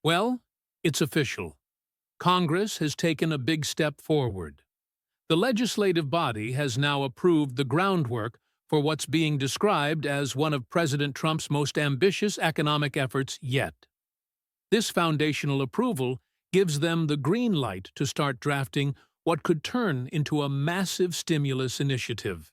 Well, it's official. Congress has taken a big step forward. The legislative body has now approved the groundwork for what's being described as one of President Trump's most ambitious economic efforts yet. This foundational approval gives them the green light to start drafting what could turn into a massive stimulus initiative.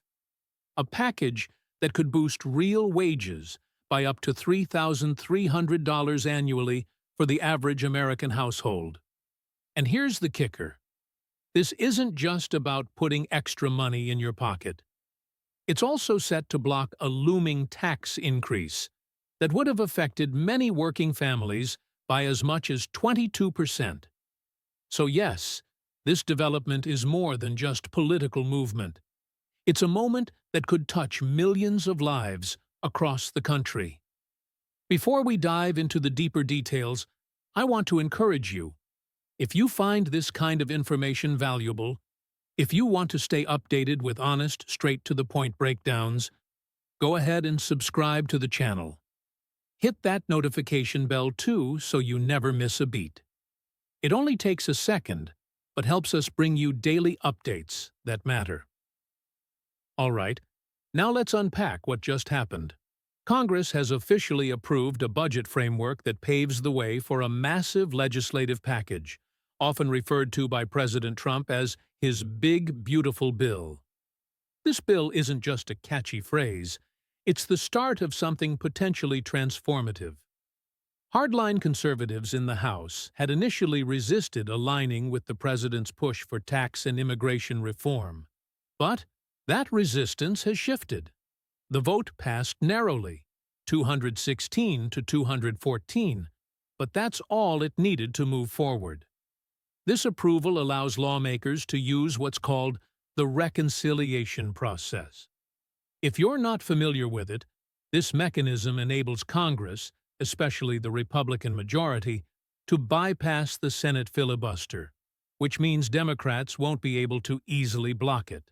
A package that could boost real wages by up to $3,300 annually for the average American household. And here's the kicker. This isn't just about putting extra money in your pocket. It's also set to block a looming tax increase that would have affected many working families by as much as 22%. So yes, this development is more than just political movement. It's a moment that could touch millions of lives across the country. Before we dive into the deeper details, I want to encourage you. If you find this kind of information valuable, if you want to stay updated with honest, straight-to-the-point breakdowns, go ahead and subscribe to the channel. Hit that notification bell too so you never miss a beat. It only takes a second, but helps us bring you daily updates that matter. All right, now let's unpack what just happened. Congress has officially approved a budget framework that paves the way for a massive legislative package, often referred to by President Trump as his Big Beautiful Bill. This bill isn't just a catchy phrase, it's the start of something potentially transformative. Hardline conservatives in the House had initially resisted aligning with the president's push for tax and immigration reform. But that resistance has shifted. The vote passed narrowly, 216 to 214, but that's all it needed to move forward. This approval allows lawmakers to use what's called the reconciliation process. If you're not familiar with it, this mechanism enables Congress, especially the Republican majority, to bypass the Senate filibuster, which means Democrats won't be able to easily block it.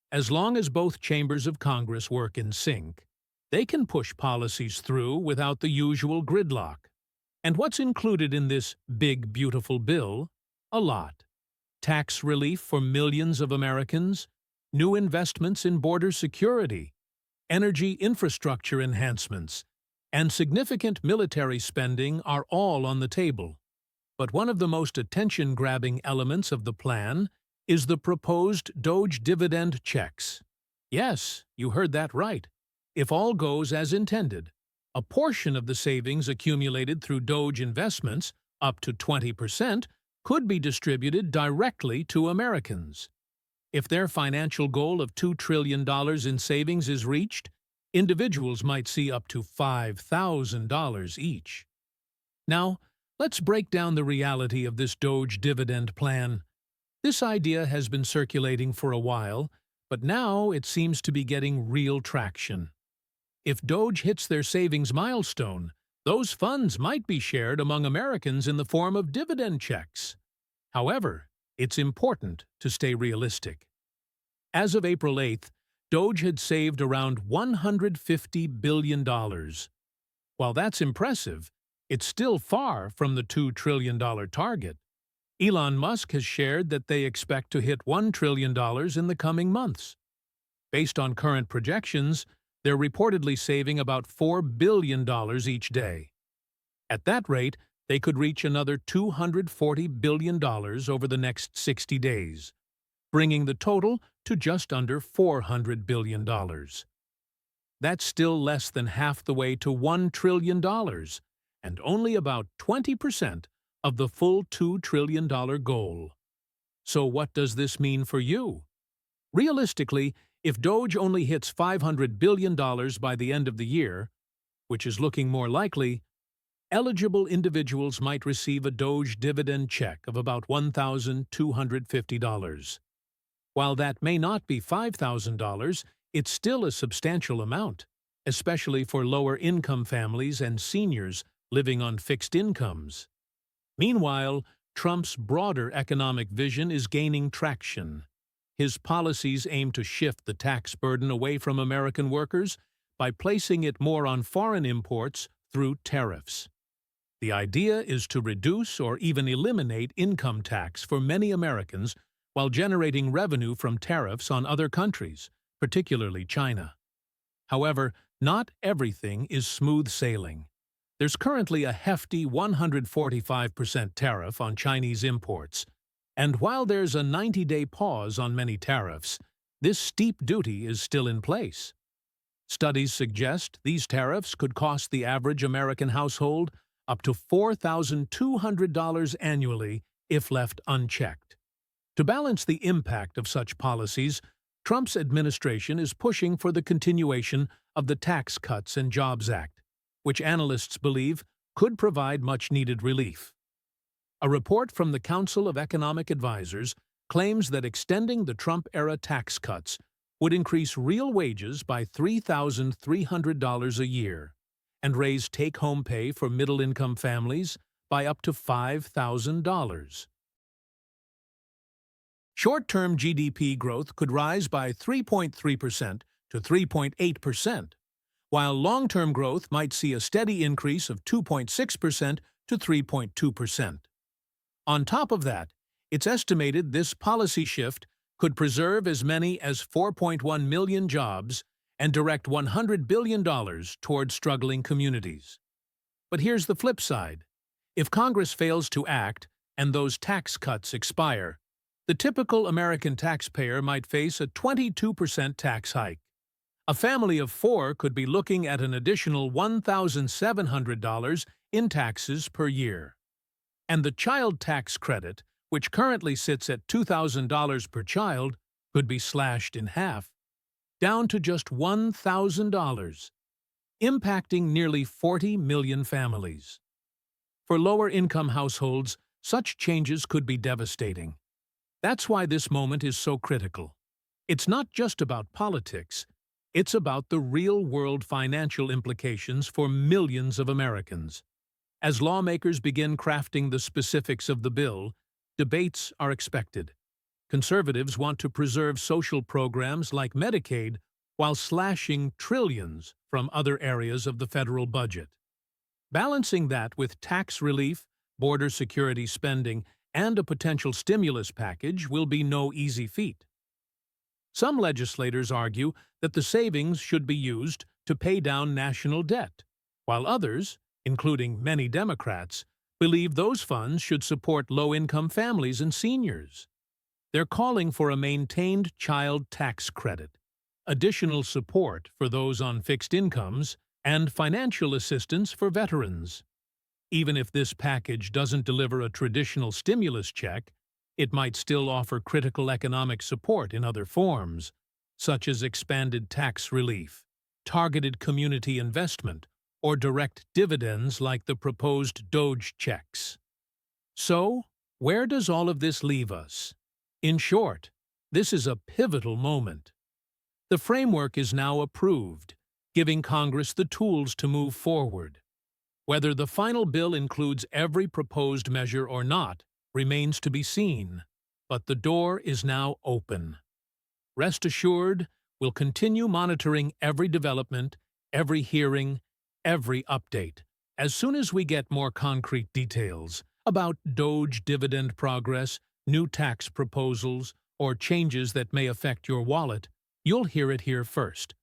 As long as both chambers of Congress work in sync, they can push policies through without the usual gridlock. And what's included in this Big Beautiful Bill? A lot. Tax relief for millions of Americans, new investments in border security, energy infrastructure enhancements, and significant military spending are all on the table. But one of the most attention-grabbing elements of the plan is the proposed DOGE dividend checks. Yes, you heard that right. If all goes as intended, a portion of the savings accumulated through DOGE investments, up to 20%, could be distributed directly to Americans. If their financial goal of $2 trillion in savings is reached, individuals might see up to $5,000 each. Now, let's break down the reality of this DOGE dividend plan. This idea has been circulating for a while, but now it seems to be getting real traction. If DOGE hits their savings milestone, those funds might be shared among Americans in the form of dividend checks. However, it's important to stay realistic. As of April 8th, DOGE had saved around $150 billion. While that's impressive, it's still far from the $2 trillion target. Elon Musk has shared that they expect to hit $1 trillion in the coming months. Based on current projections, they're reportedly saving about $4 billion each day. At that rate, they could reach another $240 billion over the next 60 days, bringing the total to just under $400 billion. That's still less than half the way to $1 trillion, and only about 20% of the full $2 trillion goal. So what does this mean for you? Realistically, if DOGE only hits $500 billion by the end of the year, which is looking more likely, eligible individuals might receive a DOGE dividend check of about $1,250. While that may not be $5,000, it's still a substantial amount, especially for lower-income families and seniors living on fixed incomes. Meanwhile, Trump's broader economic vision is gaining traction. His policies aim to shift the tax burden away from American workers by placing it more on foreign imports through tariffs. The idea is to reduce or even eliminate income tax for many Americans while generating revenue from tariffs on other countries, particularly China. However, not everything is smooth sailing. There's currently a hefty 145% tariff on Chinese imports, and while there's a 90-day pause on many tariffs, this steep duty is still in place. Studies suggest these tariffs could cost the average American household up to $4,200 annually if left unchecked. To balance the impact of such policies, Trump's administration is pushing for the continuation of the Tax Cuts and Jobs Act, which analysts believe could provide much-needed relief. A report from the Council of Economic Advisers claims that extending the Trump-era tax cuts would increase real wages by $3,300 a year and raise take-home pay for middle-income families by up to $5,000. Short-term GDP growth could rise by 3.3% to 3.8%, while long-term growth might see a steady increase of 2.6% to 3.2%. On top of that, it's estimated this policy shift could preserve as many as 4.1 million jobs and direct $100 billion toward struggling communities. But here's the flip side. If Congress fails to act and those tax cuts expire, the typical American taxpayer might face a 22% tax hike. A family of four could be looking at an additional $1,700 in taxes per year. And the child tax credit, which currently sits at $2,000 per child, could be slashed in half, down to just $1,000, impacting nearly 40 million families. For lower-income households, such changes could be devastating. That's why this moment is so critical. It's not just about politics, it's about the real-world financial implications for millions of Americans. As lawmakers begin crafting the specifics of the bill, debates are expected. Conservatives want to preserve social programs like Medicaid while slashing trillions from other areas of the federal budget. Balancing that with tax relief, border security spending, and a potential stimulus package will be no easy feat. Some legislators argue that the savings should be used to pay down national debt, while others, including many Democrats, believe those funds should support low-income families and seniors. They're calling for a maintained child tax credit, additional support for those on fixed incomes, and financial assistance for veterans. Even if this package doesn't deliver a traditional stimulus check, it might still offer critical economic support in other forms, such as expanded tax relief, targeted community investment, or direct dividends like the proposed DOGE checks. So, where does all of this leave us? In short, this is a pivotal moment. The framework is now approved, giving Congress the tools to move forward. Whether the final bill includes every proposed measure or not remains to be seen, but the door is now open. Rest assured, we'll continue monitoring every development, every hearing, every update. As soon as we get more concrete details about DOGE dividend progress, new tax proposals, or changes that may affect your wallet, you'll hear it here first.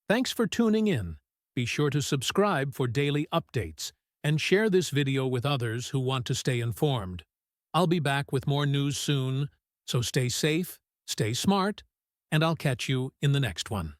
Thanks for tuning in. Be sure to subscribe for daily updates and share this video with others who want to stay informed. I'll be back with more news soon, so stay safe, stay smart, and I'll catch you in the next one.